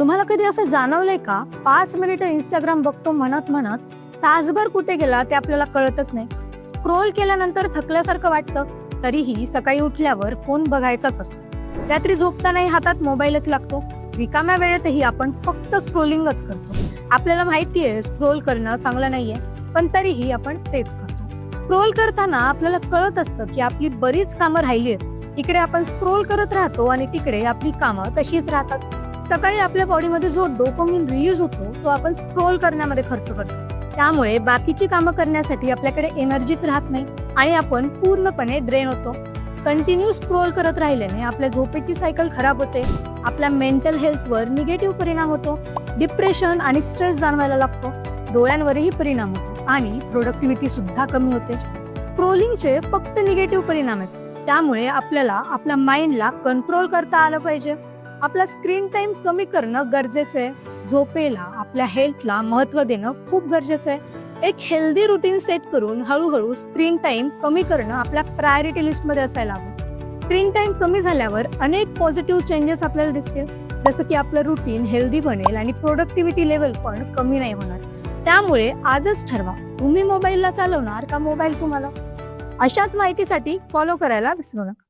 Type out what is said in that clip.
तुम्हाला कधी असं जाणवलंय का 5 मिनिटं इंस्टाग्राम बघतो म्हणत म्हणत तासभर कुठे गेला ते आपल्याला कळतच नाही. स्क्रोल केल्यानंतर थकल्यासारखं वाटतं, तरीही सकाळी उठल्यावर फोन बघायचाच असतो. रात्री झोपतानाही हातात मोबाईलच लागतो. रिकाम्या वेळेतही आपण फक्त स्क्रोलिंगच करतो. आपल्याला माहितीये स्क्रोल करणं चांगलं नाहीये, पण तरीही आपण तेच करतो. स्क्रोल करताना आपल्याला कळत असतं की आपली बरीच कामं राहिली आहेत. इकडे आपण स्क्रोल करत राहतो आणि तिकडे आपली कामं तशीच राहतात. सकाळी आपल्या बॉडीमध्ये जो डोपामिन रिलीज होतो तो आपण स्क्रोल करण्यामध्ये खर्च करतो. त्यामुळे बाकीची कामं करण्यासाठी आपल्याकडे एनर्जीच राहत नाही आणि आपण पूर्णपणे ड्रेन होतो. कंटिन्यू स्क्रोल करत राहिल्याने आपल्या झोपेची सायकल खराब होते. आपल्या मेंटल हेल्थवर निगेटिव्ह परिणाम होतो. डिप्रेशन आणि स्ट्रेस जाणवायला लागतो. डोळ्यांवरही परिणाम होतो आणि प्रोडक्टिव्हिटी सुद्धा कमी होते. स्क्रोलिंगचे फक्त निगेटिव्ह परिणाम आहेत. त्यामुळे आपल्याला आपल्या माइंडला कंट्रोल करता आलं पाहिजे. आपला स्क्रीन टाइम कमी करणं गरजेचं आहे. झोपेला, आपल्या हेल्थला महत्त्व देणं खूप गरजेचं आहे. एक हेल्दी रुटीन सेट करून हळूहळू स्क्रीन टाइम कमी करणं आपल्या प्रायोरिटी लिस्टमध्ये असायला हवं. स्क्रीन टाइम कमी झाल्यावर अनेक पॉझिटिव्ह चेंजेस आपल्याला दिसतील, जसं की आपलं रुटीन हेल्दी बनेल आणि प्रोडक्टिव्हिटी लेवल पण कमी नाही होणार. त्यामुळे आजच ठरवा, तुम्ही मोबाईलला चालवणार का मोबाईल तुम्हाला. अशाच माहितीसाठी फॉलो करायला विसरू नका.